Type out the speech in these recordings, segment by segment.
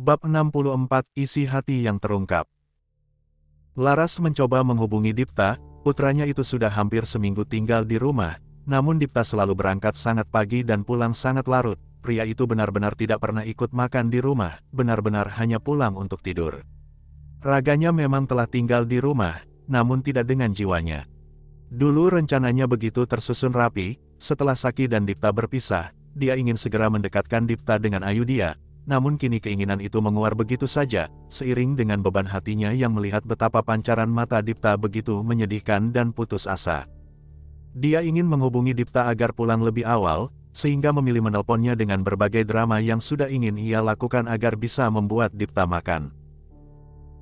Bab 64 Isi Hati yang Terungkap. Laras mencoba menghubungi Dipta, putranya itu sudah hampir seminggu tinggal di rumah, namun Dipta selalu berangkat sangat pagi dan pulang sangat larut. Pria itu benar-benar tidak pernah ikut makan di rumah, benar-benar hanya pulang untuk tidur. Raganya memang telah tinggal di rumah, namun tidak dengan jiwanya. Dulu rencananya begitu tersusun rapi, setelah Saki dan Dipta berpisah, dia ingin segera mendekatkan Dipta dengan Ayudhya. Namun kini keinginan itu menguar begitu saja, seiring dengan beban hatinya yang melihat betapa pancaran mata Dipta begitu menyedihkan dan putus asa. Dia ingin menghubungi Dipta agar pulang lebih awal, sehingga memilih menelponnya dengan berbagai drama yang sudah ingin ia lakukan agar bisa membuat Dipta makan.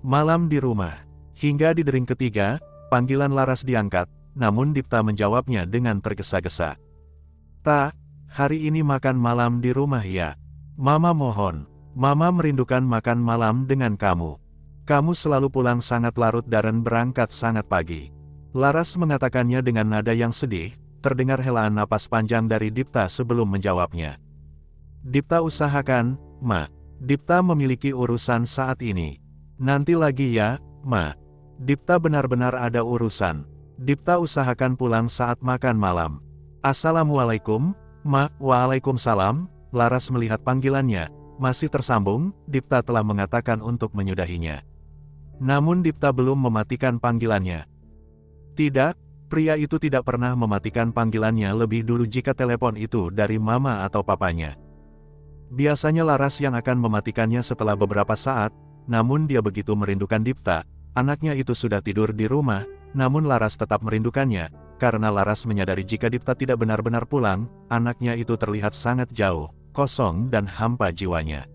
Malam di rumah. Hingga di dering ketiga, panggilan Laras diangkat, namun Dipta menjawabnya dengan tergesa-gesa. "Ta, hari ini makan malam di rumah ya. Mama mohon, Mama merindukan makan malam dengan kamu. Kamu selalu pulang sangat larut dan berangkat sangat pagi." Laras mengatakannya dengan nada yang sedih, terdengar helaan napas panjang dari Dipta sebelum menjawabnya. "Dipta usahakan, Ma. Dipta memiliki urusan saat ini. Nanti lagi ya, Ma. Dipta benar-benar ada urusan. Dipta usahakan pulang saat makan malam. Assalamualaikum, Ma." "Waalaikumsalam." Laras melihat panggilannya, masih tersambung, Dipta telah mengatakan untuk menyudahinya. Namun Dipta belum mematikan panggilannya. Tidak, pria itu tidak pernah mematikan panggilannya lebih dulu jika telepon itu dari mama atau papanya. Biasanya Laras yang akan mematikannya setelah beberapa saat, namun dia begitu merindukan Dipta, anaknya itu sudah tidur di rumah, namun Laras tetap merindukannya, karena Laras menyadari jika Dipta tidak benar-benar pulang, anaknya itu terlihat sangat jauh, kosong dan hampa jiwanya.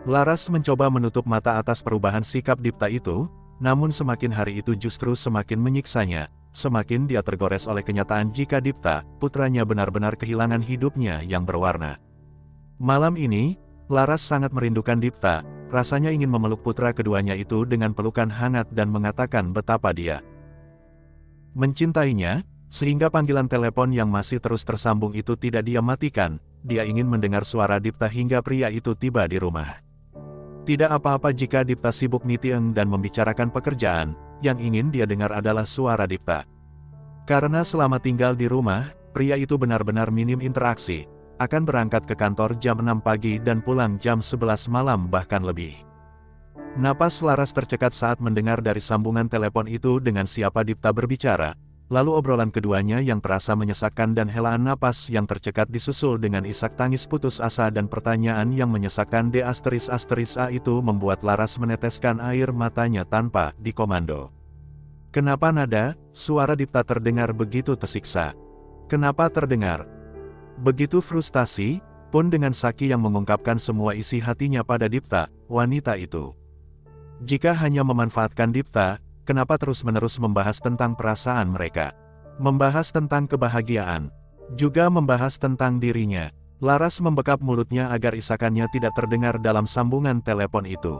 Laras mencoba menutup mata atas perubahan sikap Dipta itu, namun semakin hari itu justru semakin menyiksanya, semakin dia tergores oleh kenyataan jika Dipta, putranya benar-benar kehilangan hidupnya yang berwarna. Malam ini, Laras sangat merindukan Dipta, rasanya ingin memeluk putra keduanya itu dengan pelukan hangat dan mengatakan betapa dia mencintainya, sehingga panggilan telepon yang masih terus tersambung itu tidak dia matikan. Dia ingin mendengar suara Dipta hingga pria itu tiba di rumah. Tidak apa-apa jika Dipta sibuk meeting dan membicarakan pekerjaan, yang ingin dia dengar adalah suara Dipta. Karena selama tinggal di rumah, pria itu benar-benar minim interaksi, akan berangkat ke kantor jam 6 pagi dan pulang jam 11 malam bahkan lebih. Napas Laras tercekat saat mendengar dari sambungan telepon itu dengan siapa Dipta berbicara. Lalu obrolan keduanya yang terasa menyesakkan dan helaan napas yang tercekat disusul dengan isak tangis putus asa dan pertanyaan yang menyesakkan A itu membuat Laras meneteskan air matanya tanpa dikomando. Kenapa nada suara Dipta terdengar begitu tersiksa? Kenapa terdengar begitu frustasi, pun dengan Saki yang mengungkapkan semua isi hatinya pada Dipta, wanita itu. Jika hanya memanfaatkan Dipta, kenapa terus-menerus membahas tentang perasaan mereka? Membahas tentang kebahagiaan. Juga membahas tentang dirinya. Laras membekap mulutnya agar isakannya tidak terdengar dalam sambungan telepon itu.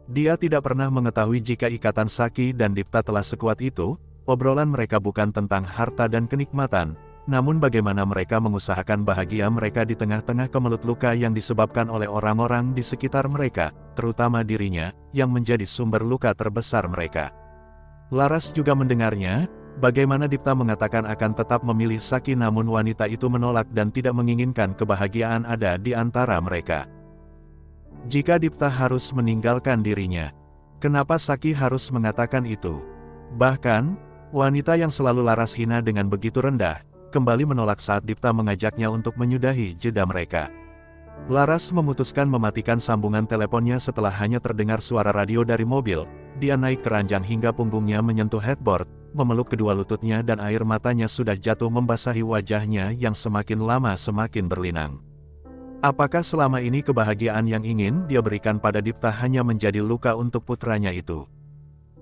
Dia tidak pernah mengetahui jika ikatan Saki dan Dipta telah sekuat itu. Obrolan mereka bukan tentang harta dan kenikmatan, namun bagaimana mereka mengusahakan bahagia mereka di tengah-tengah kemelut luka yang disebabkan oleh orang-orang di sekitar mereka, terutama dirinya, yang menjadi sumber luka terbesar mereka. Laras juga mendengarnya, bagaimana Dipta mengatakan akan tetap memilih Saki namun wanita itu menolak dan tidak menginginkan kebahagiaan ada di antara mereka. Jika Dipta harus meninggalkan dirinya, kenapa Saki harus mengatakan itu? Bahkan, wanita yang selalu Laras hina dengan begitu rendah, kembali menolak saat Dipta mengajaknya untuk menyudahi jeda mereka. Laras memutuskan mematikan sambungan teleponnya setelah hanya terdengar suara radio dari mobil. Dia naik ke ranjang hingga punggungnya menyentuh headboard, memeluk kedua lututnya dan air matanya sudah jatuh membasahi wajahnya yang semakin lama semakin berlinang. Apakah selama ini kebahagiaan yang ingin dia berikan pada Dipta hanya menjadi luka untuk putranya itu?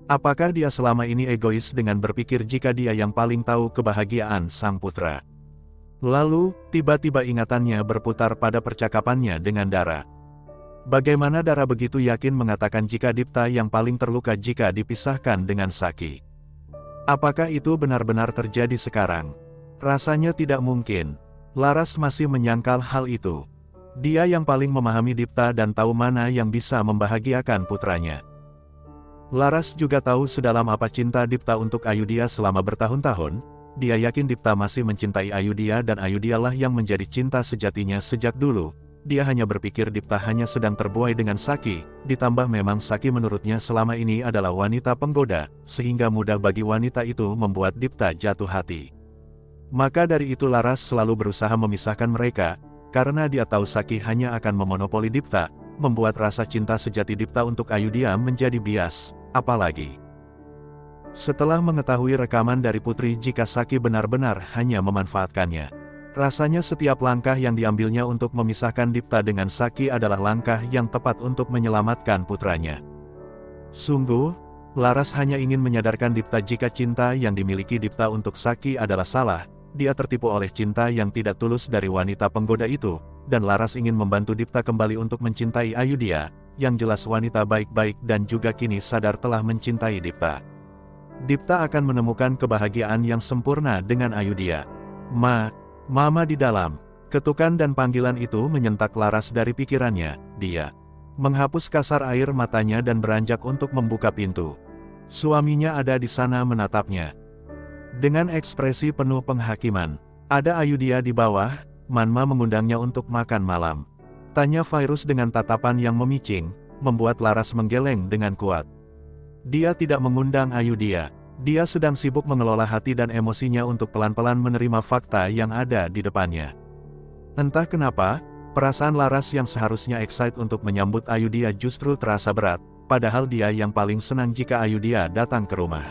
Apakah dia selama ini egois dengan berpikir jika dia yang paling tahu kebahagiaan sang putra? Lalu, tiba-tiba ingatannya berputar pada percakapannya dengan Dara. Bagaimana Dara begitu yakin mengatakan jika Dipta yang paling terluka jika dipisahkan dengan Saki? Apakah itu benar-benar terjadi sekarang? Rasanya tidak mungkin. Laras masih menyangkal hal itu. Dia yang paling memahami Dipta dan tahu mana yang bisa membahagiakan putranya. Laras juga tahu sedalam apa cinta Dipta untuk Ayudhya selama bertahun-tahun. Dia yakin Dipta masih mencintai Ayudhya dan Ayudhyalah yang menjadi cinta sejatinya sejak dulu. Dia hanya berpikir Dipta hanya sedang terbuai dengan Saki, ditambah memang Saki menurutnya selama ini adalah wanita penggoda, sehingga mudah bagi wanita itu membuat Dipta jatuh hati. Maka dari itu Laras selalu berusaha memisahkan mereka, karena dia tahu Saki hanya akan memonopoli Dipta, membuat rasa cinta sejati Dipta untuk Ayudhya menjadi bias, apalagi setelah mengetahui rekaman dari putri jika Saki benar-benar hanya memanfaatkannya. Rasanya setiap langkah yang diambilnya untuk memisahkan Dipta dengan Saki adalah langkah yang tepat untuk menyelamatkan putranya. Sungguh, Laras hanya ingin menyadarkan Dipta jika cinta yang dimiliki Dipta untuk Saki adalah salah. Dia tertipu oleh cinta yang tidak tulus dari wanita penggoda itu, dan Laras ingin membantu Dipta kembali untuk mencintai Ayudhya, yang jelas wanita baik-baik dan juga kini sadar telah mencintai Dipta. Dipta akan menemukan kebahagiaan yang sempurna dengan Ayudhya. Mama di dalam. Ketukan dan panggilan itu menyentak Laras dari pikirannya. Dia menghapus kasar air matanya dan beranjak untuk membuka pintu. Suaminya ada di sana menatapnya dengan ekspresi penuh penghakiman. Ada Ayudhya di bawah, Manma mengundangnya untuk makan malam. Tanya Virus dengan tatapan yang memicing, membuat Laras menggeleng dengan kuat. Dia tidak mengundang Ayudhya. Dia sedang sibuk mengelola hati dan emosinya untuk pelan-pelan menerima fakta yang ada di depannya. Entah kenapa, perasaan Laras yang seharusnya excited untuk menyambut Ayudhya justru terasa berat, padahal dia yang paling senang jika Ayudhya datang ke rumah.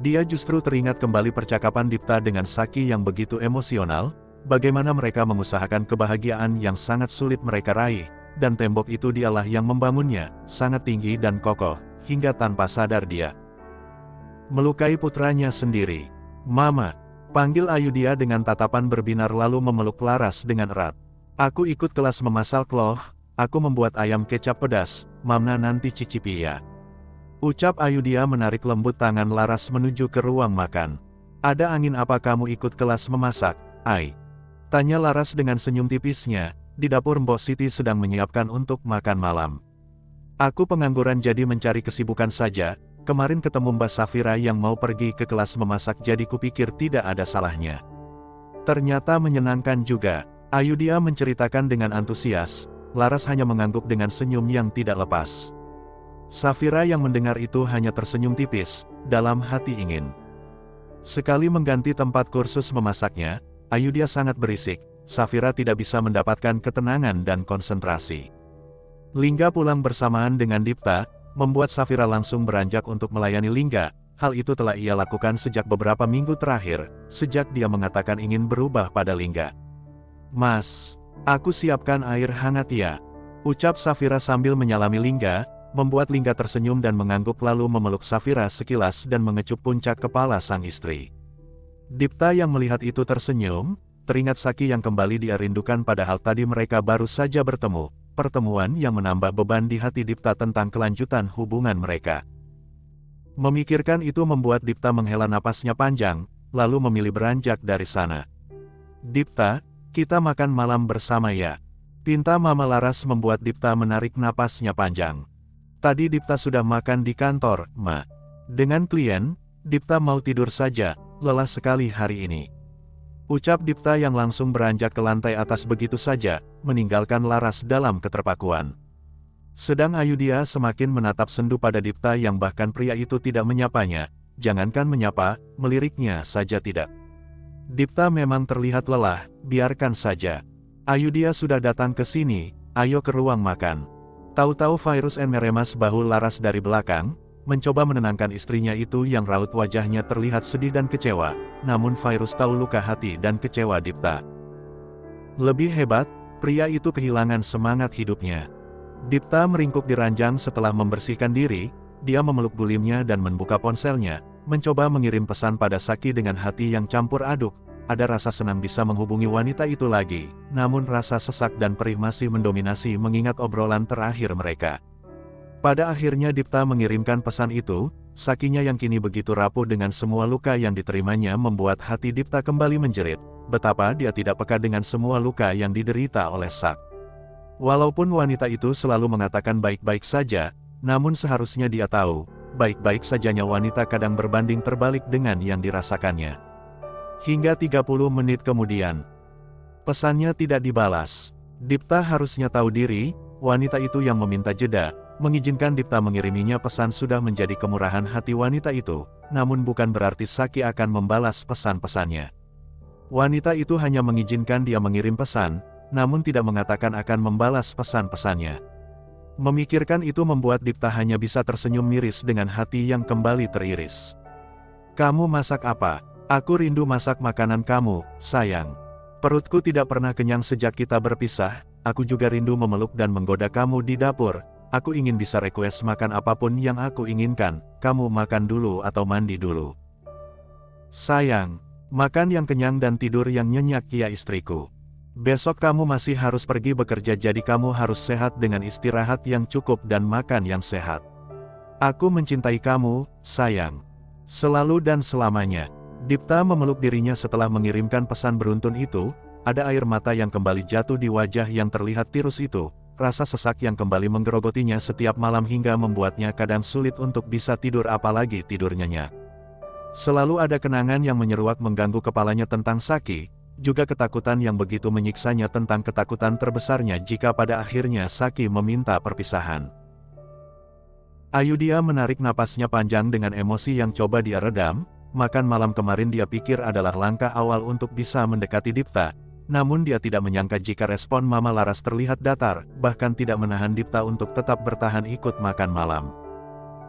Dia justru teringat kembali percakapan Dipta dengan Saki yang begitu emosional, bagaimana mereka mengusahakan kebahagiaan yang sangat sulit mereka raih, dan tembok itu dialah yang membangunnya, sangat tinggi dan kokoh, hingga tanpa sadar dia melukai putranya sendiri. Mama, panggil Ayudhya dengan tatapan berbinar lalu memeluk Laras dengan erat. Aku ikut kelas memasak loh, aku membuat ayam kecap pedas, Mama nanti cicipi ya. Ucap Ayudhya menarik lembut tangan Laras menuju ke ruang makan. Ada angin apa kamu ikut kelas memasak, Ai? Tanya Laras dengan senyum tipisnya. Di dapur Mbok Siti sedang menyiapkan untuk makan malam. Aku pengangguran jadi mencari kesibukan saja. Kemarin ketemu Mbak Safira yang mau pergi ke kelas memasak jadi kupikir tidak ada salahnya. Ternyata menyenangkan juga. Ayudhya menceritakan dengan antusias. Laras hanya mengangguk dengan senyum yang tidak lepas. Safira yang mendengar itu hanya tersenyum tipis, dalam hati ingin sekali mengganti tempat kursus memasaknya. Ayudhya sangat berisik, Safira tidak bisa mendapatkan ketenangan dan konsentrasi. Lingga pulang bersamaan dengan Dipta, membuat Safira langsung beranjak untuk melayani Lingga. Hal itu telah ia lakukan sejak beberapa minggu terakhir, sejak dia mengatakan ingin berubah pada Lingga. Mas, aku siapkan air hangat ya, ucap Safira sambil menyalami Lingga, membuat Lingga tersenyum dan mengangguk lalu memeluk Safira sekilas dan mengecup puncak kepala sang istri. Dipta yang melihat itu tersenyum, teringat Saki yang kembali dia rindukan padahal tadi mereka baru saja bertemu, pertemuan yang menambah beban di hati Dipta tentang kelanjutan hubungan mereka. Memikirkan itu membuat Dipta menghela napasnya panjang, lalu memilih beranjak dari sana. Dipta, kita makan malam bersama ya. Pinta Mama Laras membuat Dipta menarik napasnya panjang. Tadi Dipta sudah makan di kantor, Ma. Dengan klien, Dipta mau tidur saja, lelah sekali hari ini. Ucap Dipta yang langsung beranjak ke lantai atas begitu saja, meninggalkan Laras dalam keterpakuan. Sedang Ayudhya semakin menatap sendu pada Dipta yang bahkan pria itu tidak menyapanya, jangankan menyapa, meliriknya saja tidak. Dipta memang terlihat lelah, biarkan saja. Ayudhya sudah datang ke sini, ayo ke ruang makan. Tahu-tahu Virus meremas bahu Laras dari belakang, mencoba menenangkan istrinya itu yang raut wajahnya terlihat sedih dan kecewa, namun Virus tahu luka hati dan kecewa Dipta. Lebih hebat, pria itu kehilangan semangat hidupnya. Dipta meringkuk di ranjang setelah membersihkan diri, dia memeluk bulimnya dan membuka ponselnya, mencoba mengirim pesan pada Saki dengan hati yang campur aduk. Ada rasa senang bisa menghubungi wanita itu lagi, namun rasa sesak dan perih masih mendominasi mengingat obrolan terakhir mereka. Pada akhirnya Dipta mengirimkan pesan itu, Sakinya yang kini begitu rapuh dengan semua luka yang diterimanya membuat hati Dipta kembali menjerit, betapa dia tidak peka dengan semua luka yang diderita oleh Sak. Walaupun wanita itu selalu mengatakan baik-baik saja, namun seharusnya dia tahu, baik-baik sajanya wanita kadang berbanding terbalik dengan yang dirasakannya. Hingga 30 menit kemudian, pesannya tidak dibalas. Dipta harusnya tahu diri, wanita itu yang meminta jeda, mengizinkan Dipta mengiriminya pesan sudah menjadi kemurahan hati wanita itu, namun bukan berarti Saki akan membalas pesan-pesannya. Wanita itu hanya mengizinkan dia mengirim pesan, namun tidak mengatakan akan membalas pesan-pesannya. Memikirkan itu membuat Dipta hanya bisa tersenyum miris dengan hati yang kembali teriris. "Kamu masak apa? Aku rindu masak makanan kamu, sayang. Perutku tidak pernah kenyang sejak kita berpisah, aku juga rindu memeluk dan menggoda kamu di dapur. Aku ingin bisa request makan apapun yang aku inginkan, kamu makan dulu atau mandi dulu. Sayang, makan yang kenyang dan tidur yang nyenyak ya istriku. Besok kamu masih harus pergi bekerja jadi kamu harus sehat dengan istirahat yang cukup dan makan yang sehat. Aku mencintai kamu, sayang. Selalu dan selamanya." Dipta memeluk dirinya setelah mengirimkan pesan beruntun itu, ada air mata yang kembali jatuh di wajah yang terlihat tirus itu, rasa sesak yang kembali menggerogotinya setiap malam hingga membuatnya kadang sulit untuk bisa tidur apalagi tidur nyenyak. Selalu ada kenangan yang menyeruak mengganggu kepalanya tentang Saki, juga ketakutan yang begitu menyiksanya tentang ketakutan terbesarnya jika pada akhirnya Saki meminta perpisahan. Ayudhya menarik napasnya panjang dengan emosi yang coba dia redam. Makan malam kemarin dia pikir adalah langkah awal untuk bisa mendekati Dipta, namun dia tidak menyangka jika respon Mama Laras terlihat datar, bahkan tidak menahan Dipta untuk tetap bertahan ikut makan malam.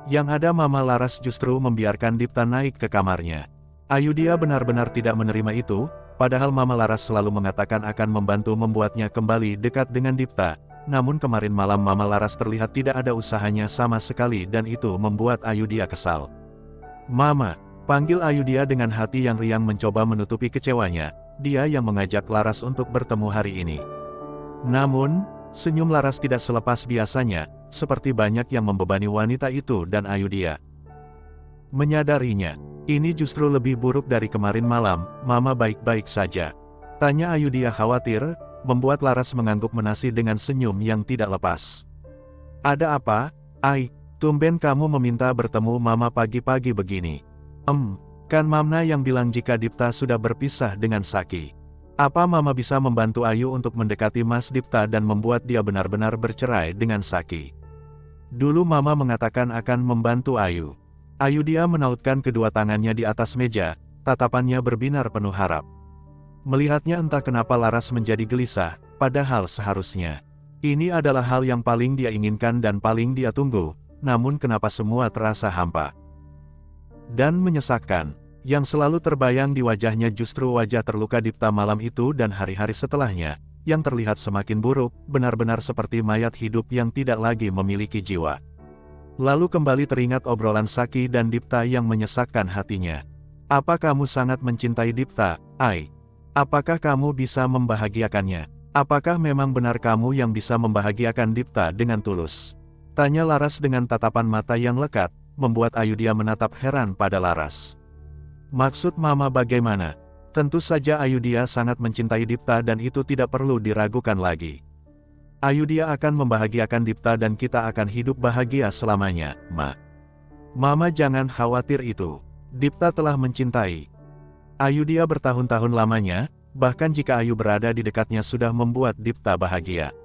Yang ada Mama Laras justru membiarkan Dipta naik ke kamarnya. Ayudhya benar-benar tidak menerima itu, padahal Mama Laras selalu mengatakan akan membantu membuatnya kembali dekat dengan Dipta, namun kemarin malam Mama Laras terlihat tidak ada usahanya sama sekali dan itu membuat Ayudhya kesal. "Mama," panggil Ayudhya dengan hati yang riang mencoba menutupi kecewanya, dia yang mengajak Laras untuk bertemu hari ini. Namun, senyum Laras tidak selepas biasanya, seperti banyak yang membebani wanita itu dan Ayudhya. Menyadarinya, ini justru lebih buruk dari kemarin malam, "Mama baik-baik saja?" tanya Ayudhya khawatir, membuat Laras mengangguk menasi dengan senyum yang tidak lepas. "Ada apa, Ai? Tumben kamu meminta bertemu Mama pagi-pagi begini." Kan Mamna yang bilang jika Dipta sudah berpisah dengan Saki. Apa Mama bisa membantu Ayu untuk mendekati Mas Dipta dan membuat dia benar-benar bercerai dengan Saki? Dulu Mama mengatakan akan membantu Ayu." Ayudhya menautkan kedua tangannya di atas meja, tatapannya berbinar penuh harap. Melihatnya entah kenapa Laras menjadi gelisah, padahal seharusnya ini adalah hal yang paling dia inginkan dan paling dia tunggu, namun kenapa semua terasa hampa dan menyesakkan. Yang selalu terbayang di wajahnya justru wajah terluka Dipta malam itu dan hari-hari setelahnya, yang terlihat semakin buruk, benar-benar seperti mayat hidup yang tidak lagi memiliki jiwa. Lalu kembali teringat obrolan Saki dan Dipta yang menyesakkan hatinya. "Apa kamu sangat mencintai Dipta, Ai? Apakah kamu bisa membahagiakannya? Apakah memang benar kamu yang bisa membahagiakan Dipta dengan tulus?" tanya Laras dengan tatapan mata yang lekat, membuat Ayudhya menatap heran pada Laras. "Maksud Mama bagaimana?" Tentu saja Ayudhya sangat mencintai Dipta dan itu tidak perlu diragukan lagi. "Ayudhya akan membahagiakan Dipta dan kita akan hidup bahagia selamanya, Ma. Mama jangan khawatir itu. Dipta telah mencintai Ayudhya bertahun-tahun lamanya, bahkan jika Ayu berada di dekatnya sudah membuat Dipta bahagia."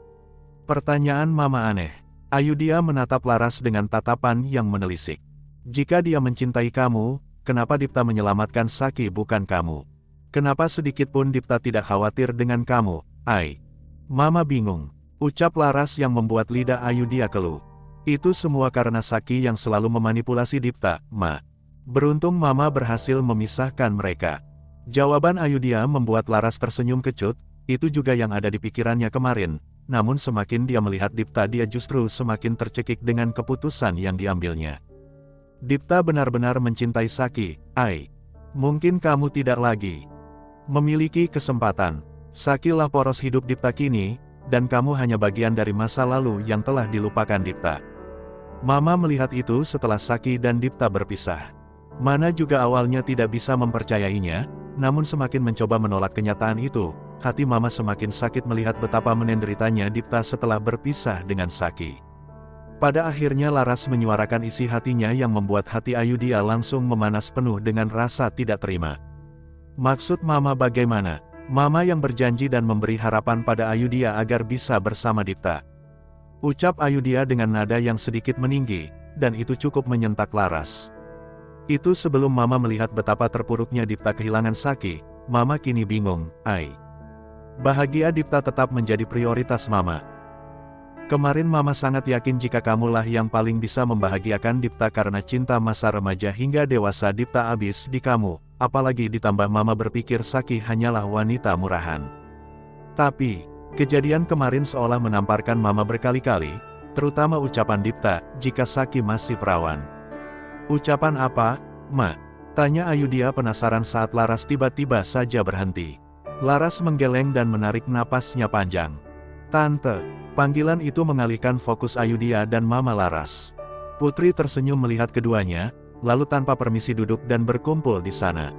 Pertanyaan Mama aneh. Ayudhya menatap Laras dengan tatapan yang menelisik. "Jika dia mencintai kamu, kenapa Dipta menyelamatkan Saki bukan kamu? Kenapa sedikit pun Dipta tidak khawatir dengan kamu, Ai?" "Mama bingung," ucap Laras yang membuat lidah Ayudhya keluh. "Itu semua karena Saki yang selalu memanipulasi Dipta, Ma. Beruntung Mama berhasil memisahkan mereka." Jawaban Ayudhya membuat Laras tersenyum kecut, itu juga yang ada di pikirannya kemarin. Namun semakin dia melihat Dipta dia justru semakin tercekik dengan keputusan yang diambilnya. "Dipta benar-benar mencintai Saki, Ai. Mungkin kamu tidak lagi memiliki kesempatan. Saki lah poros hidup Dipta kini, dan kamu hanya bagian dari masa lalu yang telah dilupakan Dipta." Mama melihat itu setelah Saki dan Dipta berpisah. Mana juga awalnya tidak bisa mempercayainya, namun semakin mencoba menolak kenyataan itu, hati Mama semakin sakit melihat betapa menderitanya Dipta setelah berpisah dengan Saki. Pada akhirnya Laras menyuarakan isi hatinya yang membuat hati Ayudhya langsung memanas penuh dengan rasa tidak terima. Maksud Mama bagaimana? Mama yang berjanji dan memberi harapan pada Ayudhya agar bisa bersama Dipta. Ucap Ayudhya dengan nada yang sedikit meninggi, dan itu cukup menyentak Laras. Itu sebelum Mama melihat betapa terpuruknya Dipta kehilangan Saki, Mama kini bingung, bahagia Dipta tetap menjadi prioritas Mama. Kemarin Mama sangat yakin jika kamulah yang paling bisa membahagiakan Dipta karena cinta masa remaja hingga dewasa Dipta habis di kamu, apalagi ditambah Mama berpikir Saki hanyalah wanita murahan. Tapi, kejadian kemarin seolah menamparkan Mama berkali-kali, terutama ucapan Dipta, jika Saki masih perawan. Ucapan apa, Ma? Tanya Ayudhya penasaran saat Laras tiba-tiba saja berhenti. Laras menggeleng dan menarik napasnya panjang. Tante, panggilan itu mengalihkan fokus Ayudhya dan Mama Laras. Putri tersenyum melihat keduanya, lalu tanpa permisi duduk dan berkumpul di sana.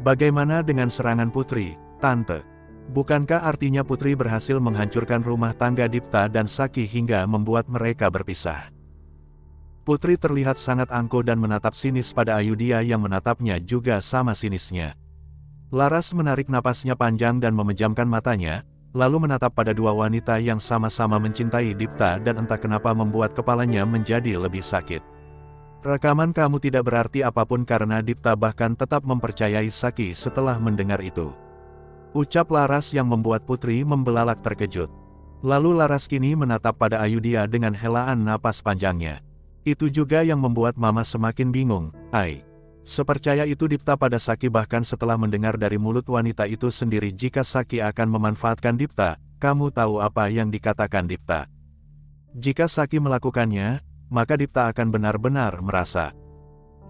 Bagaimana dengan serangan Putri, Tante? Bukankah artinya Putri berhasil menghancurkan rumah tangga Dipta dan Saki hingga membuat mereka berpisah? Putri terlihat sangat angkuh dan menatap sinis pada Ayudhya yang menatapnya juga sama sinisnya. Laras menarik napasnya panjang dan memejamkan matanya, lalu menatap pada dua wanita yang sama-sama mencintai Dipta dan entah kenapa membuat kepalanya menjadi lebih sakit. Rekaman kamu tidak berarti apapun karena Dipta bahkan tetap mempercayai Saki setelah mendengar itu. Ucap Laras yang membuat Putri membelalak terkejut. Lalu Laras kini menatap pada Ayudhya dengan helaan napas panjangnya. Itu juga yang membuat Mama semakin bingung, sepercaya itu Dipta pada Saki bahkan setelah mendengar dari mulut wanita itu sendiri jika Saki akan memanfaatkan Dipta, kamu tahu apa yang dikatakan Dipta? Jika Saki melakukannya, maka Dipta akan benar-benar merasa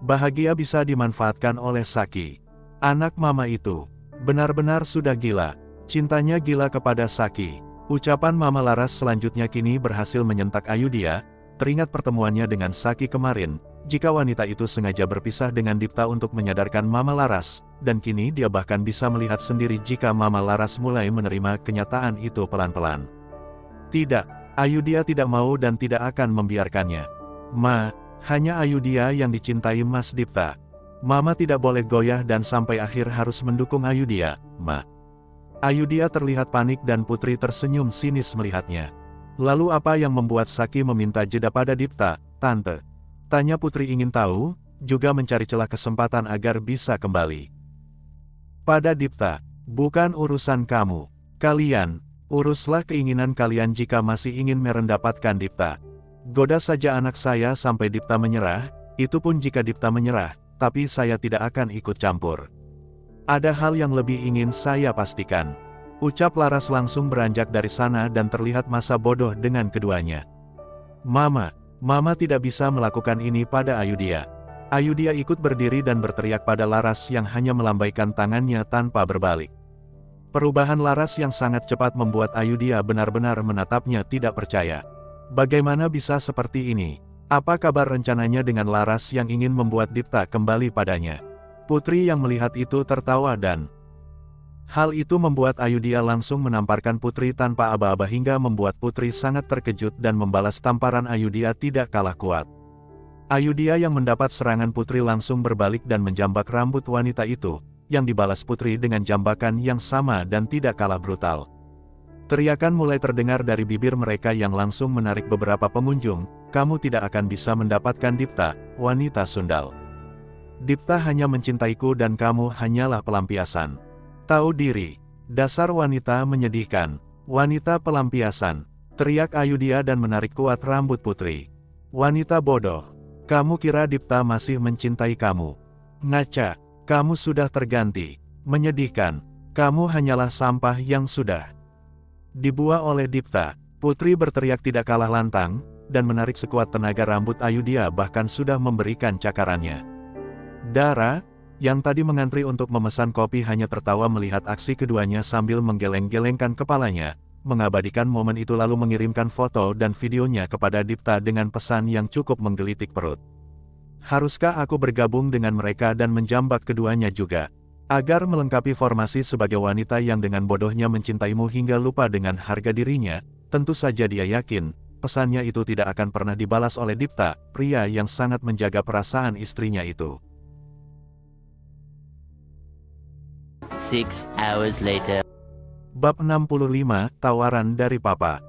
bahagia bisa dimanfaatkan oleh Saki. Anak Mama itu benar-benar sudah gila, cintanya gila kepada Saki. Ucapan Mama Laras selanjutnya kini berhasil menyentak Ayudhya. Teringat pertemuannya dengan Saki kemarin, jika wanita itu sengaja berpisah dengan Dipta untuk menyadarkan Mama Laras, dan kini dia bahkan bisa melihat sendiri jika Mama Laras mulai menerima kenyataan itu pelan-pelan. Tidak, Ayudhya tidak mau dan tidak akan membiarkannya. Ma, hanya Ayudhya yang dicintai Mas Dipta. Mama tidak boleh goyah dan sampai akhir harus mendukung Ayudhya, Ma. Ayudhya terlihat panik dan Putri tersenyum sinis melihatnya. Lalu apa yang membuat Saki meminta jeda pada Dipta, Tante? Tanya Putri ingin tahu, juga mencari celah kesempatan agar bisa kembali. Pada Dipta, bukan urusan kamu. Kalian, uruslah keinginan kalian jika masih ingin merendapatkan Dipta. Goda saja anak saya sampai Dipta menyerah, itu pun jika Dipta menyerah, tapi saya tidak akan ikut campur. Ada hal yang lebih ingin saya pastikan. Ucap Laras langsung beranjak dari sana dan terlihat masa bodoh dengan keduanya. Mama tidak bisa melakukan ini pada Ayudhya. Ayudhya ikut berdiri dan berteriak pada Laras yang hanya melambaikan tangannya tanpa berbalik. Perubahan Laras yang sangat cepat membuat Ayudhya benar-benar menatapnya tidak percaya. Bagaimana bisa seperti ini? Apa kabar rencananya dengan Laras yang ingin membuat Dipta kembali padanya? Putri yang melihat itu tertawa dan hal itu membuat Ayudhya langsung menamparkan Putri tanpa aba-aba hingga membuat Putri sangat terkejut dan membalas tamparan Ayudhya tidak kalah kuat. Ayudhya yang mendapat serangan Putri langsung berbalik dan menjambak rambut wanita itu, yang dibalas Putri dengan jambakan yang sama dan tidak kalah brutal. Teriakan mulai terdengar dari bibir mereka yang langsung menarik beberapa pengunjung, kamu tidak akan bisa mendapatkan Dipta, wanita sundal. Dipta hanya mencintaiku dan kamu hanyalah pelampiasan. Tahu diri, dasar wanita menyedihkan, wanita pelampiasan, teriak Ayudhya dan menarik kuat rambut Putri. Wanita bodoh, kamu kira Dipta masih mencintai kamu? Ngaca, kamu sudah terganti, menyedihkan, kamu hanyalah sampah yang sudah dibuang oleh Dipta. Putri berteriak tidak kalah lantang, dan menarik sekuat tenaga rambut Ayudhya bahkan sudah memberikan cakarannya. Dara, yang tadi mengantri untuk memesan kopi hanya tertawa melihat aksi keduanya sambil menggeleng-gelengkan kepalanya, mengabadikan momen itu lalu mengirimkan foto dan videonya kepada Dipta dengan pesan yang cukup menggelitik perut. Haruskah aku bergabung dengan mereka dan menjambak keduanya juga? Agar melengkapi formasi sebagai wanita yang dengan bodohnya mencintaimu hingga lupa dengan harga dirinya, tentu saja dia yakin, pesannya itu tidak akan pernah dibalas oleh Dipta, pria yang sangat menjaga perasaan istrinya itu. 6 hours later. Bab 65, Tawaran dari Papa.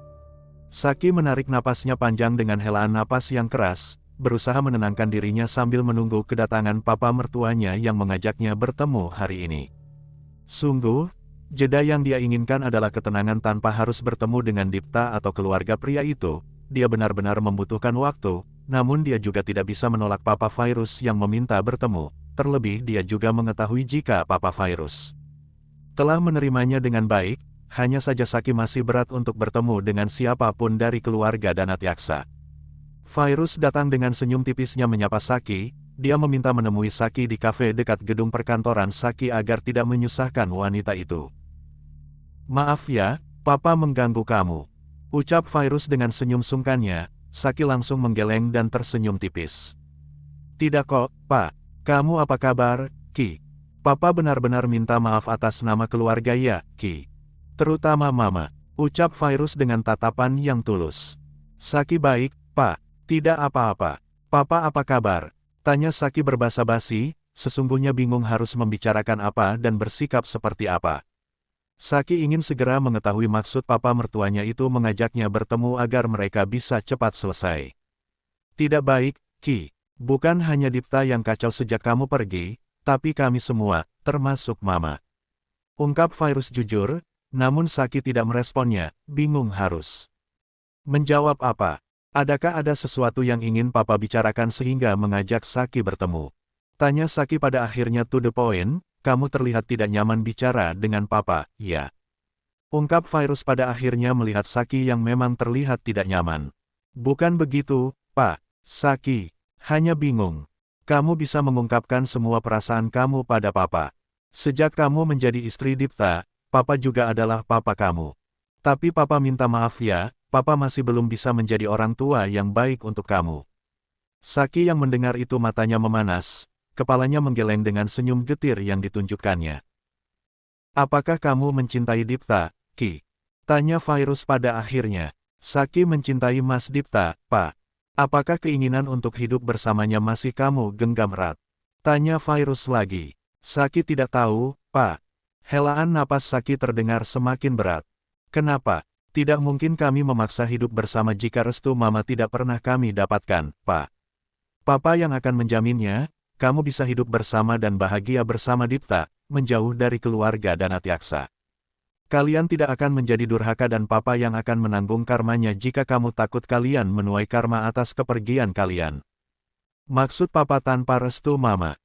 Saki menarik napasnya panjang dengan helaan napas yang keras, berusaha menenangkan dirinya sambil menunggu kedatangan papa mertuanya yang mengajaknya bertemu hari ini. Sungguh, jeda yang dia inginkan adalah ketenangan tanpa harus bertemu dengan Dipta atau keluarga pria itu. Dia benar-benar membutuhkan waktu, namun dia juga tidak bisa menolak Papa Virus yang meminta bertemu. Terlebih dia juga mengetahui jika Papa Virus telah menerimanya dengan baik, hanya saja Saki masih berat untuk bertemu dengan siapapun dari keluarga Danatyaksa. Virus datang dengan senyum tipisnya menyapa Saki, dia meminta menemui Saki di kafe dekat gedung perkantoran Saki agar tidak menyusahkan wanita itu. "Maaf ya, Papa mengganggu kamu," ucap Virus dengan senyum sungkannya. Saki langsung menggeleng dan tersenyum tipis. "Tidak kok, Pak. Kamu apa kabar, Ki? Papa benar-benar minta maaf atas nama keluarga ya, Ki. Terutama Mama," ucap Virus dengan tatapan yang tulus. "Saki baik, Pak. Tidak apa-apa. Papa apa kabar?" tanya Saki berbasa-basi, sesungguhnya bingung harus membicarakan apa dan bersikap seperti apa. Saki ingin segera mengetahui maksud papa mertuanya itu mengajaknya bertemu agar mereka bisa cepat selesai. "Tidak baik, Ki. Bukan hanya Dipta yang kacau sejak kamu pergi, tapi kami semua, termasuk Mama," ungkap Virus jujur, namun Saki tidak meresponnya, bingung harus menjawab apa. "Adakah ada sesuatu yang ingin Papa bicarakan sehingga mengajak Saki bertemu?" tanya Saki pada akhirnya to the point. "Kamu terlihat tidak nyaman bicara dengan Papa, ya?" ungkap Virus pada akhirnya melihat Saki yang memang terlihat tidak nyaman. "Bukan begitu, Pak. Saki hanya bingung. Kamu bisa mengungkapkan semua perasaan kamu pada Papa. Sejak kamu menjadi istri Dipta, Papa juga adalah Papa kamu. Tapi Papa minta maaf ya, Papa masih belum bisa menjadi orang tua yang baik untuk kamu." Saki yang mendengar itu matanya memanas, kepalanya menggeleng dengan senyum getir yang ditunjukkannya. "Apakah kamu mencintai Dipta, Ki?" tanya Virus pada akhirnya. "Saki mencintai Mas Dipta, Pak. Apakah keinginan untuk hidup bersamanya masih kamu genggam erat?" tanya Virus lagi. "Saki tidak tahu, Pak." Helaan napas Saki terdengar semakin berat. "Kenapa? Tidak mungkin kami memaksa hidup bersama jika restu Mama tidak pernah kami dapatkan, Pak. Papa yang akan menjaminnya, kamu bisa hidup bersama dan bahagia bersama Dipta, menjauh dari keluarga Danatyaksa. Kalian tidak akan menjadi durhaka dan Papa yang akan menanggung karmanya jika kamu takut kalian menuai karma atas kepergian kalian." "Maksud Papa tanpa restu Mama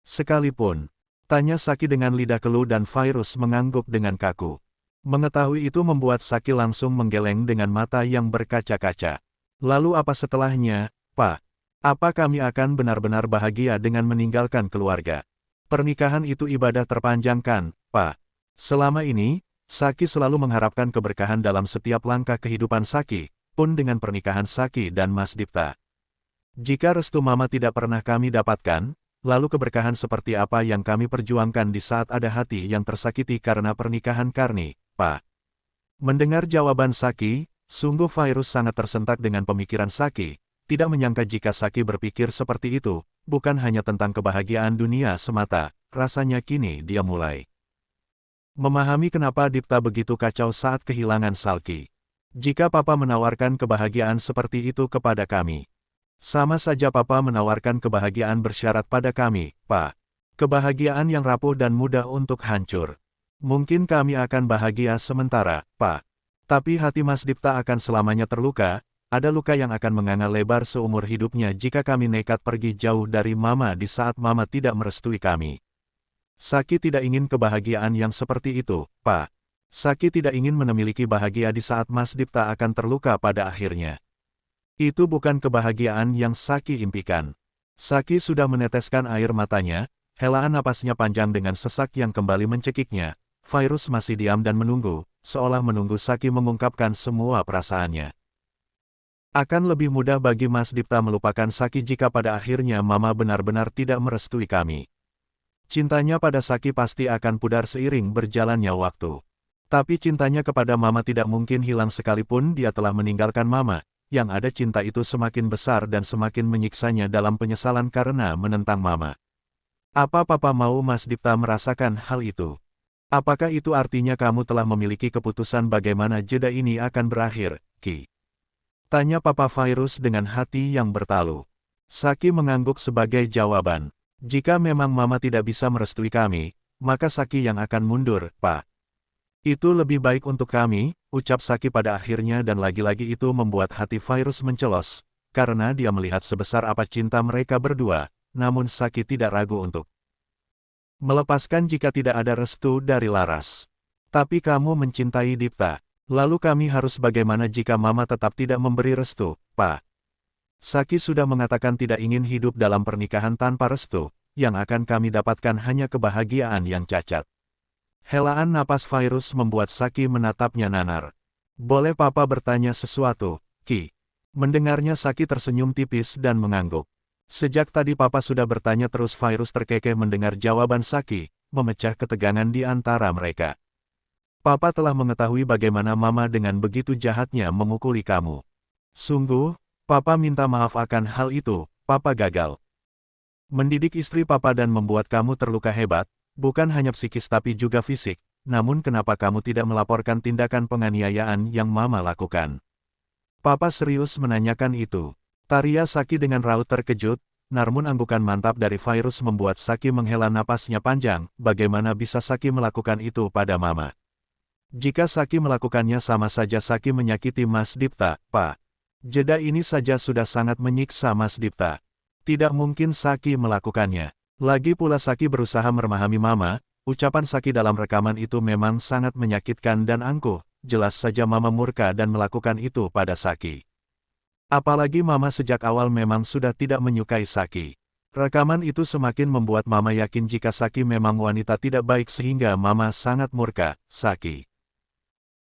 sekalipun?" tanya Saki dengan lidah keluh dan Virus mengangguk dengan kaku. Mengetahui itu membuat Saki langsung menggeleng dengan mata yang berkaca-kaca. "Lalu apa setelahnya, Pak? Apa kami akan benar-benar bahagia dengan meninggalkan keluarga? Pernikahan itu ibadah terpanjang kan, Pak?" Selama ini, Saki selalu mengharapkan keberkahan dalam setiap langkah kehidupan Saki, pun dengan pernikahan Saki dan Mas Dipta. "Jika restu Mama tidak pernah kami dapatkan, lalu keberkahan seperti apa yang kami perjuangkan di saat ada hati yang tersakiti karena pernikahan Karni, Pak?" Mendengar jawaban Saki, sungguh Virus sangat tersentak dengan pemikiran Saki, tidak menyangka jika Saki berpikir seperti itu, bukan hanya tentang kebahagiaan dunia semata, rasanya kini dia mulai memahami kenapa Dipta begitu kacau saat kehilangan Saki. "Jika Papa menawarkan kebahagiaan seperti itu kepada kami, sama saja Papa menawarkan kebahagiaan bersyarat pada kami, Pak. Kebahagiaan yang rapuh dan mudah untuk hancur. Mungkin kami akan bahagia sementara, Pak. Tapi hati Mas Dipta akan selamanya terluka, ada luka yang akan menganga lebar seumur hidupnya jika kami nekat pergi jauh dari Mama di saat Mama tidak merestui kami. Saki tidak ingin kebahagiaan yang seperti itu, Pak. Saki tidak ingin memiliki bahagia di saat Mas Dipta akan terluka pada akhirnya. Itu bukan kebahagiaan yang Saki impikan." Saki sudah meneteskan air matanya, helaan napasnya panjang dengan sesak yang kembali mencekiknya. Virus masih diam dan menunggu, seolah menunggu Saki mengungkapkan semua perasaannya. "Akan lebih mudah bagi Mas Dipta melupakan Saki jika pada akhirnya Mama benar-benar tidak merestui kami. Cintanya pada Saki pasti akan pudar seiring berjalannya waktu. Tapi cintanya kepada Mama tidak mungkin hilang sekalipun dia telah meninggalkan Mama. Yang ada cinta itu semakin besar dan semakin menyiksanya dalam penyesalan karena menentang Mama. Apa Papa mau Mas Dipta merasakan hal itu? Apakah itu artinya kamu telah memiliki keputusan bagaimana jeda ini akan berakhir, Ki? Tanya Papa Virus dengan hati yang bertalu. Saki mengangguk sebagai jawaban. Jika memang Mama tidak bisa merestui kami, maka Saki yang akan mundur, Pak. Itu lebih baik untuk kami, ucap Saki pada akhirnya dan lagi-lagi itu membuat hati Virus mencelos, karena dia melihat sebesar apa cinta mereka berdua, namun Saki tidak ragu untuk melepaskan jika tidak ada restu dari Laras. Tapi kamu mencintai Dipta, lalu kami harus bagaimana jika Mama tetap tidak memberi restu, Pak? Saki sudah mengatakan tidak ingin hidup dalam pernikahan tanpa restu, yang akan kami dapatkan hanya kebahagiaan yang cacat. Helaan napas Virus membuat Saki menatapnya nanar. Boleh Papa bertanya sesuatu, Ki? Mendengarnya Saki tersenyum tipis dan mengangguk. Sejak tadi Papa sudah bertanya terus. Virus terkekeh mendengar jawaban Saki, memecah ketegangan di antara mereka. Papa telah mengetahui bagaimana Mama dengan begitu jahatnya memukuli kamu. Sungguh, Papa minta maaf akan hal itu. Papa gagal mendidik istri Papa dan membuat kamu terluka hebat. Bukan hanya psikis tapi juga fisik, namun kenapa kamu tidak melaporkan tindakan penganiayaan yang Mama lakukan? Papa serius menanyakan itu. Taria Saki dengan raut terkejut, namun anggukan mantap dari Virus membuat Saki menghela napasnya panjang. Bagaimana bisa Saki melakukan itu pada Mama? Jika Saki melakukannya sama saja Saki menyakiti Mas Dipta, Pak. Jeda ini saja sudah sangat menyiksa Mas Dipta. Tidak mungkin Saki melakukannya. Lagi pula Saki berusaha memahami Mama, ucapan Saki dalam rekaman itu memang sangat menyakitkan dan angkuh, jelas saja Mama murka dan melakukan itu pada Saki. Apalagi Mama sejak awal memang sudah tidak menyukai Saki. Rekaman itu semakin membuat Mama yakin jika Saki memang wanita tidak baik sehingga Mama sangat murka. Saki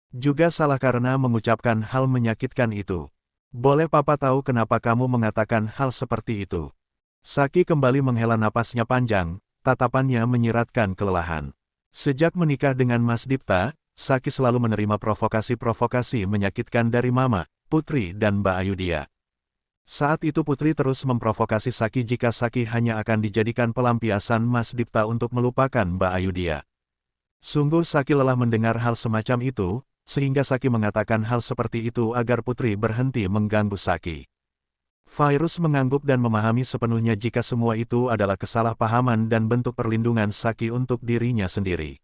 juga salah karena mengucapkan hal menyakitkan itu. Boleh Papa tahu kenapa kamu mengatakan hal seperti itu? Saki kembali menghela napasnya panjang, tatapannya menyiratkan kelelahan. Sejak menikah dengan Mas Dipta, Saki selalu menerima provokasi-provokasi menyakitkan dari Mama, Putri dan Mbak Ayudhya. Saat itu Putri terus memprovokasi Saki jika Saki hanya akan dijadikan pelampiasan Mas Dipta untuk melupakan Mbak Ayudhya. Sungguh Saki lelah mendengar hal semacam itu, sehingga Saki mengatakan hal seperti itu agar Putri berhenti mengganggu Saki. Virus mengangguk dan memahami sepenuhnya jika semua itu adalah kesalahpahaman dan bentuk perlindungan Saki untuk dirinya sendiri.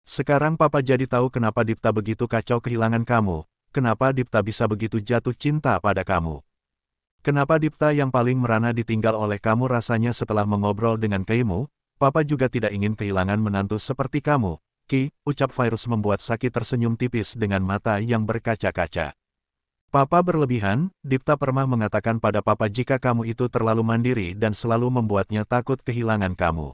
Sekarang Papa jadi tahu kenapa Dipta begitu kacau kehilangan kamu, kenapa Dipta bisa begitu jatuh cinta pada kamu. Kenapa Dipta yang paling merana ditinggal oleh kamu rasanya setelah mengobrol dengan Keimu, Papa juga tidak ingin kehilangan menantu seperti kamu, Ki, ucap Virus membuat Saki tersenyum tipis dengan mata yang berkaca-kaca. Papa berlebihan, Dipta pernah mengatakan pada Papa jika kamu itu terlalu mandiri dan selalu membuatnya takut kehilangan kamu.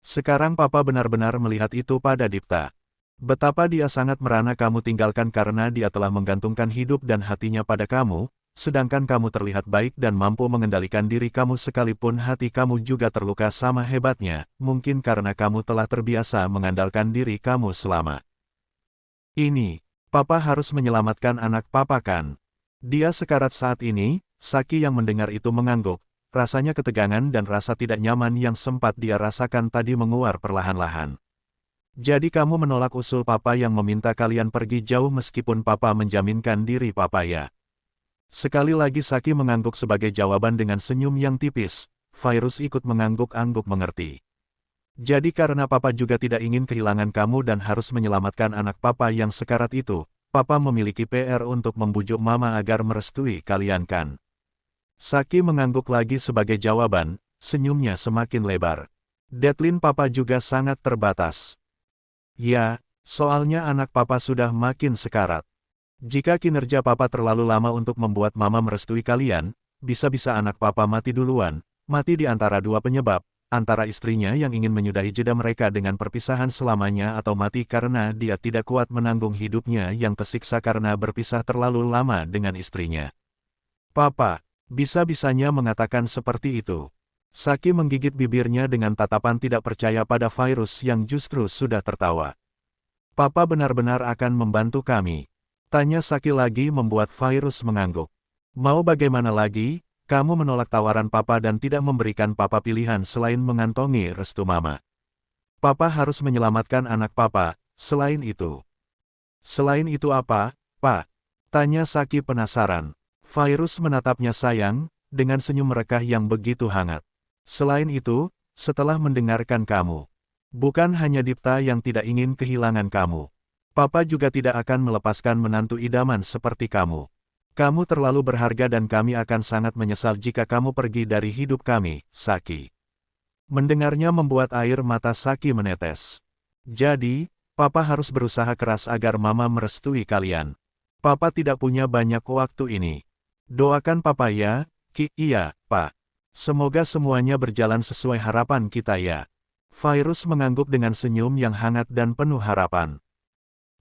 Sekarang Papa benar-benar melihat itu pada Dipta. Betapa dia sangat merana kamu tinggalkan karena dia telah menggantungkan hidup dan hatinya pada kamu, sedangkan kamu terlihat baik dan mampu mengendalikan diri kamu sekalipun hati kamu juga terluka sama hebatnya, mungkin karena kamu telah terbiasa mengandalkan diri kamu selama ini. Papa harus menyelamatkan anak Papa kan? Dia sekarat saat ini. Saki yang mendengar itu mengangguk, rasanya ketegangan dan rasa tidak nyaman yang sempat dia rasakan tadi menguar perlahan-lahan. Jadi kamu menolak usul Papa yang meminta kalian pergi jauh meskipun Papa menjaminkan diri Papa ya? Sekali lagi Saki mengangguk sebagai jawaban dengan senyum yang tipis. Virus ikut mengangguk-angguk mengerti. Jadi karena Papa juga tidak ingin kehilangan kamu dan harus menyelamatkan anak Papa yang sekarat itu, Papa memiliki PR untuk membujuk Mama agar merestui kalian kan? Saki mengangguk lagi sebagai jawaban, senyumnya semakin lebar. Deadline Papa juga sangat terbatas. Ya, soalnya anak Papa sudah makin sekarat. Jika kinerja Papa terlalu lama untuk membuat Mama merestui kalian, bisa-bisa anak Papa mati duluan, mati di antara dua penyebab. Antara istrinya yang ingin menyudahi jeda mereka dengan perpisahan selamanya atau mati karena dia tidak kuat menanggung hidupnya yang tersiksa karena berpisah terlalu lama dengan istrinya. Papa, bisa-bisanya mengatakan seperti itu. Saki menggigit bibirnya dengan tatapan tidak percaya pada virus yang justru sudah tertawa. Papa benar-benar akan membantu kami. Tanya Saki lagi membuat virus mengangguk. Mau bagaimana lagi, kamu menolak tawaran Papa dan tidak memberikan Papa pilihan selain mengantongi restu Mama. Papa harus menyelamatkan anak Papa, selain itu. Selain itu apa, Pak? Tanya Saki penasaran. Virus menatapnya sayang, dengan senyum merekah yang begitu hangat. Selain itu, setelah mendengarkan kamu, bukan hanya Dipta yang tidak ingin kehilangan kamu. Papa juga tidak akan melepaskan menantu idaman seperti kamu. Kamu terlalu berharga dan kami akan sangat menyesal jika kamu pergi dari hidup kami, Saki. Mendengarnya membuat air mata Saki menetes. Jadi, Papa harus berusaha keras agar Mama merestui kalian. Papa tidak punya banyak waktu ini. Doakan Papa ya, Ki. Iya, Pak. Semoga semuanya berjalan sesuai harapan kita ya. Virus mengangguk dengan senyum yang hangat dan penuh harapan.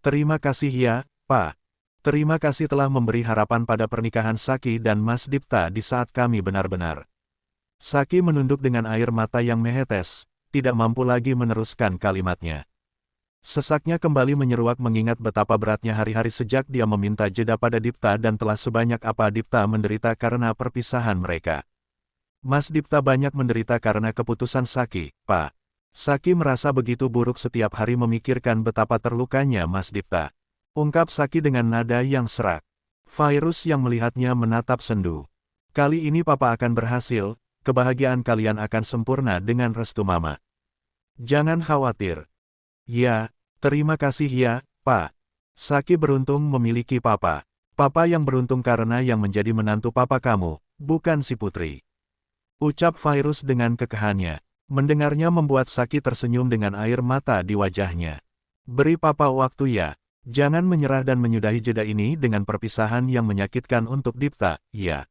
Terima kasih ya, Pak. Terima kasih telah memberi harapan pada pernikahan Saki dan Mas Dipta di saat kami benar-benar. Saki menunduk dengan air mata yang menetes, tidak mampu lagi meneruskan kalimatnya. Sesaknya kembali menyeruak mengingat betapa beratnya hari-hari sejak dia meminta jeda pada Dipta dan telah sebanyak apa Dipta menderita karena perpisahan mereka. Mas Dipta banyak menderita karena keputusan Saki, Pak. Saki merasa begitu buruk setiap hari memikirkan betapa terlukanya Mas Dipta. Ungkap Saki dengan nada yang serak. Virus yang melihatnya menatap sendu. Kali ini Papa akan berhasil, kebahagiaan kalian akan sempurna dengan restu Mama. Jangan khawatir. Ya, terima kasih ya, Pak. Saki beruntung memiliki Papa. Papa yang beruntung karena yang menjadi menantu Papa kamu, bukan si putri. Ucap virus dengan kekahannya. Mendengarnya membuat Saki tersenyum dengan air mata di wajahnya. Beri Papa waktu ya. Jangan menyerah dan menyudahi jeda ini dengan perpisahan yang menyakitkan untuk Dipta, ya.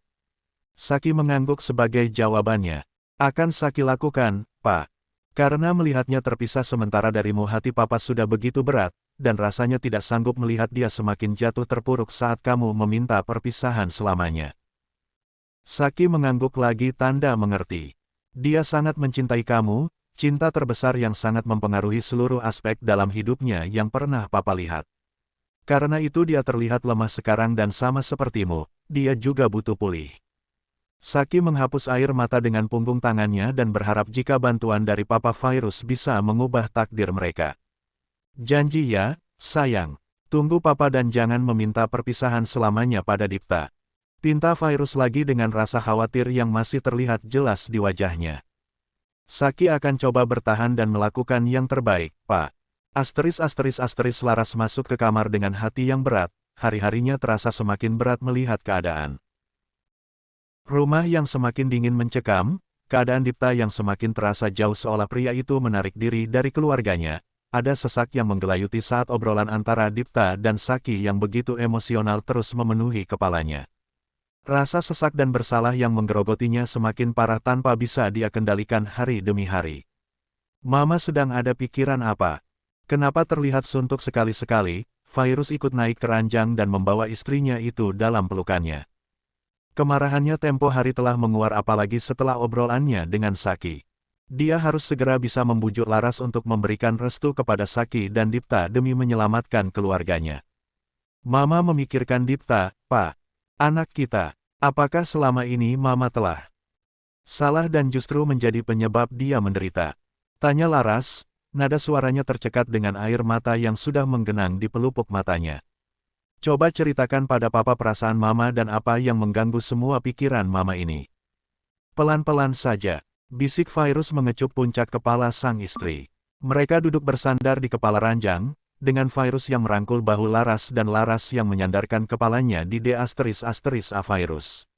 Saki mengangguk sebagai jawabannya. Akan Saki lakukan, Pak. Karena melihatnya terpisah sementara darimu hati Papa sudah begitu berat, dan rasanya tidak sanggup melihat dia semakin jatuh terpuruk saat kamu meminta perpisahan selamanya. Saki mengangguk lagi tanda mengerti. Dia sangat mencintai kamu, cinta terbesar yang sangat mempengaruhi seluruh aspek dalam hidupnya yang pernah Papa lihat. Karena itu dia terlihat lemah sekarang dan sama sepertimu, dia juga butuh pulih. Saki menghapus air mata dengan punggung tangannya dan berharap jika bantuan dari Papa Virus bisa mengubah takdir mereka. Janji ya, sayang. Tunggu Papa dan jangan meminta perpisahan selamanya pada Dipta. Pinta Virus lagi dengan rasa khawatir yang masih terlihat jelas di wajahnya. Saki akan coba bertahan dan melakukan yang terbaik, Pak. Asteris Laras masuk ke kamar dengan hati yang berat, hari-harinya terasa semakin berat melihat keadaan. Rumah yang semakin dingin mencekam, keadaan Dipta yang semakin terasa jauh seolah pria itu menarik diri dari keluarganya. Ada sesak yang menggelayuti saat obrolan antara Dipta dan Saki yang begitu emosional terus memenuhi kepalanya. Rasa sesak dan bersalah yang menggerogotinya semakin parah tanpa bisa dia kendalikan hari demi hari. Mama sedang ada pikiran apa? Kenapa terlihat suntuk sekali-sekali? Virus ikut naik ke ranjang dan membawa istrinya itu dalam pelukannya. Kemarahannya tempo hari telah menguar apalagi setelah obrolannya dengan Saki. Dia harus segera bisa membujuk Laras untuk memberikan restu kepada Saki dan Dipta demi menyelamatkan keluarganya. Mama memikirkan Dipta, Pak. Anak kita, apakah selama ini Mama telah salah dan justru menjadi penyebab dia menderita? Tanya Laras, nada suaranya tercekat dengan air mata yang sudah menggenang di pelupuk matanya. Coba ceritakan pada Papa perasaan Mama dan apa yang mengganggu semua pikiran Mama ini. Pelan-pelan saja, bisik Virus mengecup puncak kepala sang istri. Mereka duduk bersandar di kepala ranjang, dengan Virus yang merangkul bahu Laras dan Laras yang menyandarkan kepalanya di A Virus.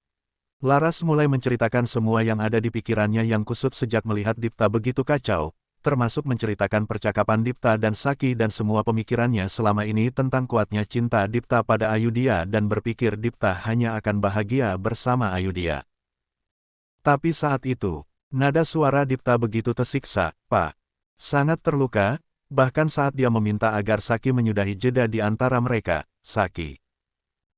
Laras mulai menceritakan semua yang ada di pikirannya yang kusut sejak melihat Dipta begitu kacau, termasuk menceritakan percakapan Dipta dan Saki dan semua pemikirannya selama ini tentang kuatnya cinta Dipta pada Ayudhya dan berpikir Dipta hanya akan bahagia bersama Ayudhya. Tapi saat itu, nada suara Dipta begitu tersiksa, Pak. Sangat terluka, bahkan saat dia meminta agar Saki menyudahi jeda di antara mereka, Saki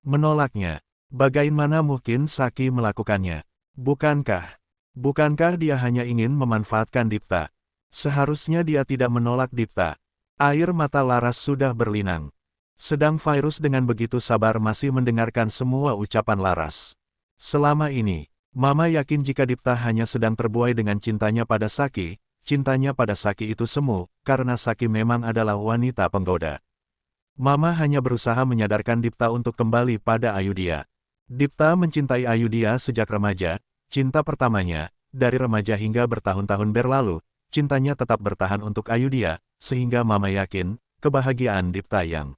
menolaknya. Bagaimana mungkin Saki melakukannya? Bukankah Bukankah dia hanya ingin memanfaatkan Dipta? Seharusnya dia tidak menolak Dipta. Air mata Laras sudah berlinang. Sedang Virus dengan begitu sabar masih mendengarkan semua ucapan Laras. Selama ini, Mama yakin jika Dipta hanya sedang terbuai dengan cintanya pada Saki, cintanya pada Saki itu semu, karena Saki memang adalah wanita penggoda. Mama hanya berusaha menyadarkan Dipta untuk kembali pada Ayudhya. Dipta mencintai Ayudhya sejak remaja, cinta pertamanya, dari remaja hingga bertahun-tahun berlalu, cintanya tetap bertahan untuk Ayudhya, sehingga Mama yakin, kebahagiaan Dipta yang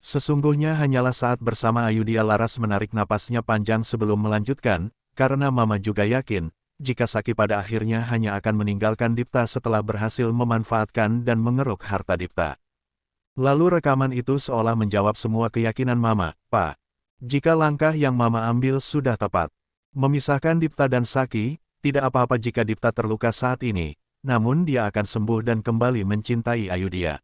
sesungguhnya hanyalah saat bersama Ayudhya. Laras menarik napasnya panjang sebelum melanjutkan, karena Mama juga yakin, jika Saki pada akhirnya hanya akan meninggalkan Dipta setelah berhasil memanfaatkan dan mengeruk harta Dipta. Lalu rekaman itu seolah menjawab semua keyakinan Mama, Pak. Jika langkah yang Mama ambil sudah tepat, memisahkan Dipta dan Saki, tidak apa-apa jika Dipta terluka saat ini, namun dia akan sembuh dan kembali mencintai Ayudhya.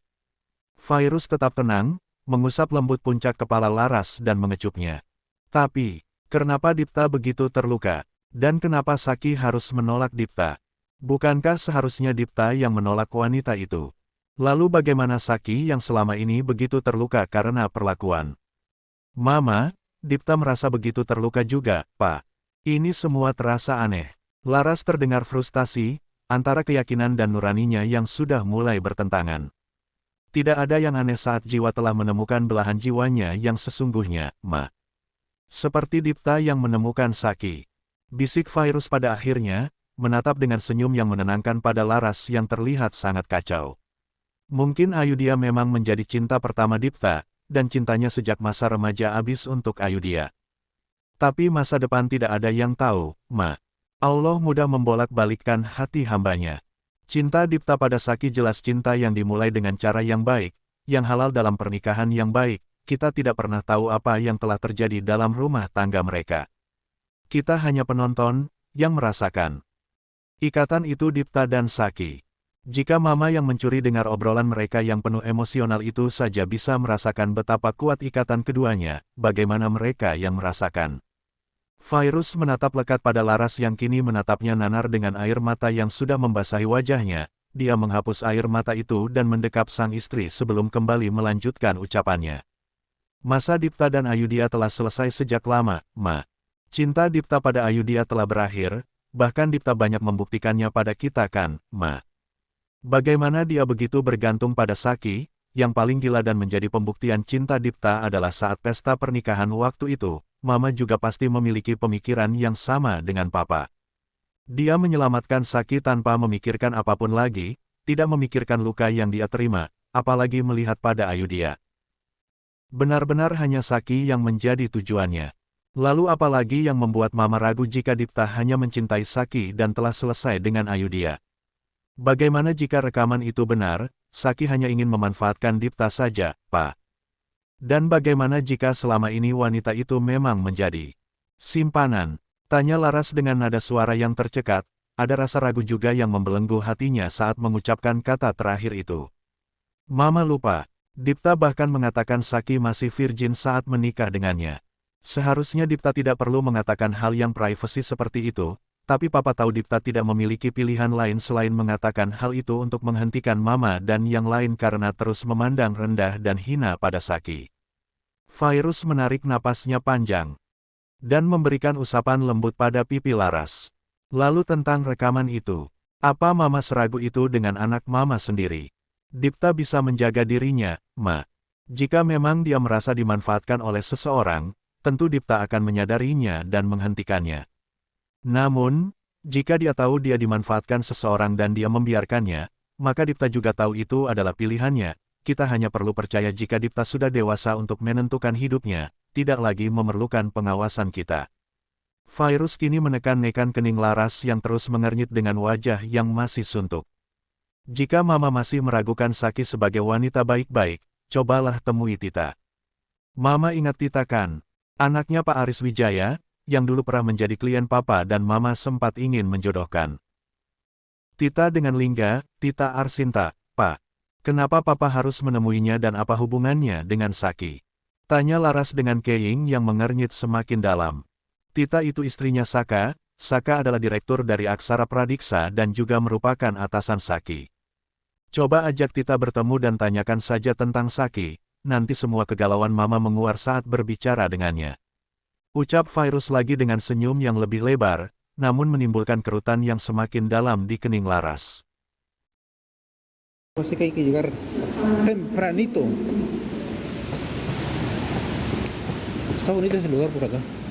Virus tetap tenang, mengusap lembut puncak kepala Laras dan mengecupnya. Tapi, kenapa Dipta begitu terluka? Dan kenapa Saki harus menolak Dipta? Bukankah seharusnya Dipta yang menolak wanita itu? Lalu bagaimana Saki yang selama ini begitu terluka karena perlakuan Mama? Dipta merasa begitu terluka juga, Pak. Ini semua terasa aneh. Laras terdengar frustasi, antara keyakinan dan nuraninya yang sudah mulai bertentangan. Tidak ada yang aneh saat jiwa telah menemukan belahan jiwanya yang sesungguhnya, Ma. Seperti Dipta yang menemukan Saki. Bisik Virus pada akhirnya, menatap dengan senyum yang menenangkan pada Laras yang terlihat sangat kacau. Mungkin Ayudhya memang menjadi cinta pertama Dipta, dan cintanya sejak masa remaja habis untuk Ayudhya. Tapi masa depan tidak ada yang tahu, Ma. Allah mudah membolak-balikkan hati hambanya. Cinta Dipta pada Saki jelas cinta yang dimulai dengan cara yang baik, yang halal dalam pernikahan yang baik. Kita tidak pernah tahu apa yang telah terjadi dalam rumah tangga mereka. Kita hanya penonton, yang merasakan ikatan itu Dipta dan Saki. Jika Mama yang mencuri dengar obrolan mereka yang penuh emosional itu saja bisa merasakan betapa kuat ikatan keduanya, bagaimana mereka yang merasakan? Virus menatap lekat pada Laras yang kini menatapnya nanar dengan air mata yang sudah membasahi wajahnya. Dia menghapus air mata itu dan mendekap sang istri sebelum kembali melanjutkan ucapannya. Masa Dipta dan Ayudhya telah selesai sejak lama, Ma. Cinta Dipta pada Ayudhya telah berakhir, bahkan Dipta banyak membuktikannya pada kita kan, Ma. Bagaimana dia begitu bergantung pada Saki, yang paling gila dan menjadi pembuktian cinta Dipta adalah saat pesta pernikahan waktu itu, Mama juga pasti memiliki pemikiran yang sama dengan Papa. Dia menyelamatkan Saki tanpa memikirkan apapun lagi, tidak memikirkan luka yang dia terima, apalagi melihat pada Ayudhya. Benar-benar hanya Saki yang menjadi tujuannya. Lalu apalagi yang membuat Mama ragu jika Dipta hanya mencintai Saki dan telah selesai dengan Ayudhya? Bagaimana jika rekaman itu benar, Saki hanya ingin memanfaatkan Dipta saja, Pak? Dan bagaimana jika selama ini wanita itu memang menjadi simpanan? Tanya Laras dengan nada suara yang tercekat, ada rasa ragu juga yang membelenggu hatinya saat mengucapkan kata terakhir itu. Mama lupa, Dipta bahkan mengatakan Saki masih virgin saat menikah dengannya. Seharusnya Dipta tidak perlu mengatakan hal yang privasi seperti itu, tapi Papa tahu Dipta tidak memiliki pilihan lain selain mengatakan hal itu untuk menghentikan Mama dan yang lain karena terus memandang rendah dan hina pada Saki. Virus menarik napasnya panjang dan memberikan usapan lembut pada pipi Laras. Lalu tentang rekaman itu, apa Mama seragu itu dengan anak Mama sendiri? Dipta bisa menjaga dirinya, Ma. Jika memang dia merasa dimanfaatkan oleh seseorang, tentu Dipta akan menyadarinya dan menghentikannya. Namun, jika dia tahu dia dimanfaatkan seseorang dan dia membiarkannya, maka Dipta juga tahu itu adalah pilihannya. Kita hanya perlu percaya jika Dipta sudah dewasa untuk menentukan hidupnya, tidak lagi memerlukan pengawasan kita. Virus kini menekan-nekan kening Laras yang terus mengernyit dengan wajah yang masih suntuk. Jika Mama masih meragukan Saki sebagai wanita baik-baik, cobalah temui Tita. Mama ingat Tita kan? Anaknya Pak Aris Wijaya, yang dulu pernah menjadi klien Papa dan Mama sempat ingin menjodohkan Tita dengan Lingga, Tita Arsinta. Pak, kenapa Papa harus menemuinya dan apa hubungannya dengan Saki? Tanya Laras dengan keing yang mengernyit semakin dalam. Tita itu istrinya Saka, Saka adalah direktur dari Aksara Pradiksa dan juga merupakan atasan Saki. Coba ajak Tita bertemu dan tanyakan saja tentang Saki, nanti semua kegalauan Mama menguar saat berbicara dengannya. Ucap Virus lagi dengan senyum yang lebih lebar, namun menimbulkan kerutan yang semakin dalam di kening Laras. Así que hay que llegar tempranito. Está bonito ese lugar por acá.